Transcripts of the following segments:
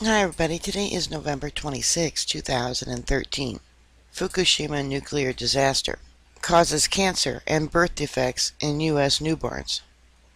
Hi everybody, today is November 26, 2013. Fukushima nuclear disaster causes cancer and birth defects in U.S. newborns.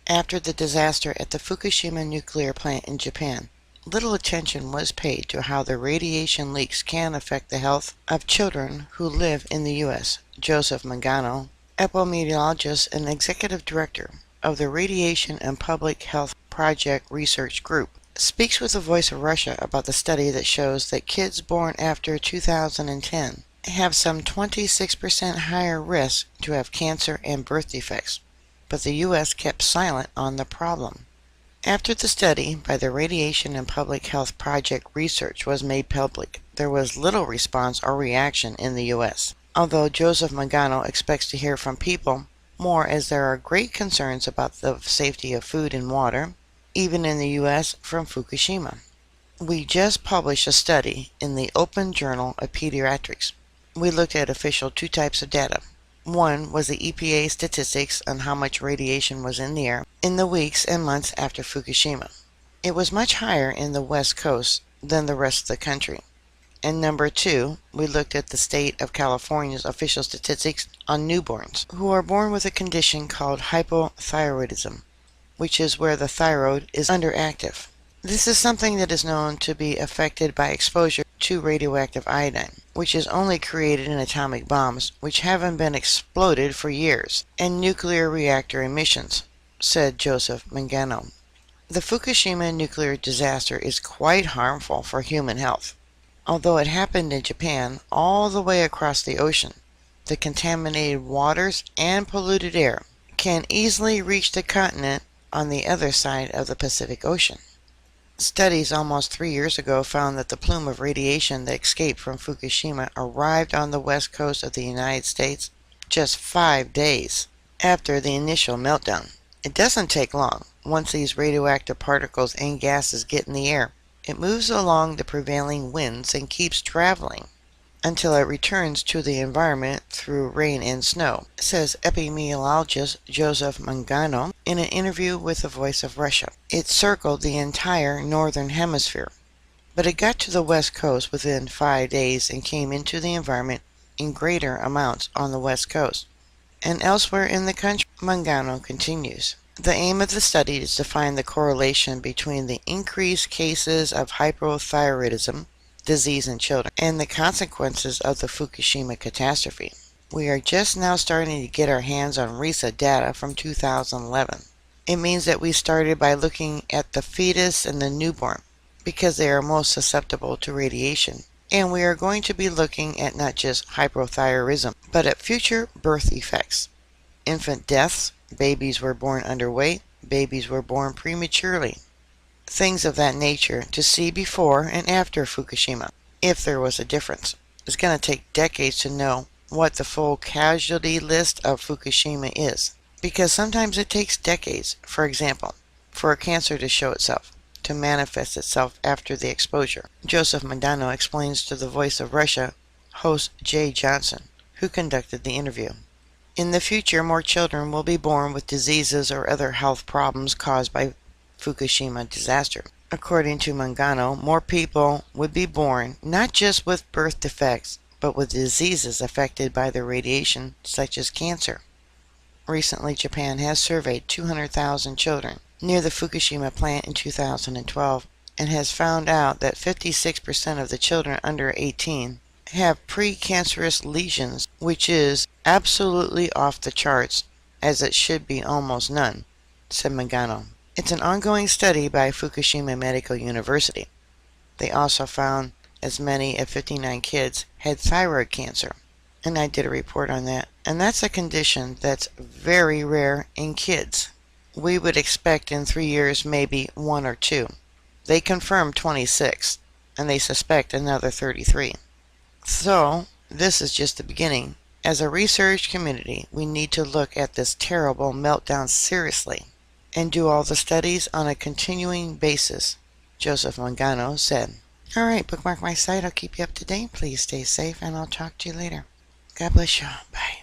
After the disaster at the Fukushima nuclear plant in Japan, little attention was paid to how the radiation leaks can affect the health of children who live in the U.S. Joseph Mangano, epidemiologist and executive director of the Radiation and Public Health Project Research Group, speaks with the Voice of Russia about the study that shows that kids born after 2010 have some 26% higher risk to have cancer and birth defects, but the U.S. kept silent on the problem. After the study by the Radiation and Public Health Project Research was made public, there was little response or reaction in the U.S., although Joseph Mangano expects to hear from people more as there are great concerns about the safety of food and water, even in the U.S. from Fukushima. We just published a study in the Open Journal of Pediatrics. We looked at official two types of data. One was the EPA statistics on how much radiation was in the air in the weeks and months after Fukushima. It was much higher in the West Coast than the rest of the country. And number two, we looked at the state of California's official statistics on newborns who are born with a condition called hypothyroidism, which is where the thyroid is underactive. This is something that is known to be affected by exposure to radioactive iodine, which is only created in atomic bombs which haven't been exploded for years, and nuclear reactor emissions, said Joseph Mangano. The Fukushima nuclear disaster is quite harmful for human health. Although it happened in Japan all the way across the ocean, the contaminated waters and polluted air can easily reach the continent on the other side of the Pacific Ocean. Studies almost 3 years ago found that the plume of radiation that escaped from Fukushima arrived on the west coast of the United States just 5 days after the initial meltdown. It doesn't take long. Once these radioactive particles and gases get in the air, it moves along the prevailing winds and keeps traveling until it returns to the environment through rain and snow, says epidemiologist Joseph Mangano in an interview with the Voice of Russia. It circled the entire northern hemisphere, but it got to the west coast within 5 days and came into the environment in greater amounts on the west coast and elsewhere in the country. Mangano continues. The aim of the study is to find the correlation between the increased cases of hypothyroidism disease in children and the consequences of the Fukushima catastrophe. We are just now starting to get our hands on recent data from 2011. It means that we started by looking at the fetus and the newborn because they are most susceptible to radiation, and we are going to be looking at not just hypothyroidism but at future birth effects. Infant deaths, babies were born underweight, babies were born prematurely, things of that nature, to see before and after Fukushima, if there was a difference. It's going to take decades to know what the full casualty list of Fukushima is, because sometimes it takes decades, for example, for a cancer to show itself, to manifest itself after the exposure. Joseph Mangano explains to the Voice of Russia host Jay Johnson, who conducted the interview. In the future, more children will be born with diseases or other health problems caused by Fukushima disaster. According to Mangano, more people would be born not just with birth defects, but with diseases affected by the radiation, such as cancer. Recently, Japan has surveyed 200,000 children near the Fukushima plant in 2012 and has found out that 56% of the children under 18 have precancerous lesions, which is absolutely off the charts, as it should be almost none, said Mangano. It's an ongoing study by Fukushima Medical University. They also found as many as 59 kids had thyroid cancer, and I did a report on that. And that's a condition that's very rare in kids. We would expect in 3 years maybe 1 or 2. They confirmed 26, and they suspect another 33. So, this is just the beginning. As a research community, we need to look at this terrible meltdown seriously and do all the studies on a continuing basis, Joseph Mangano said. Alright, bookmark my site. I'll keep you up to date. Please stay safe, and I'll talk to you later. God bless you. Bye.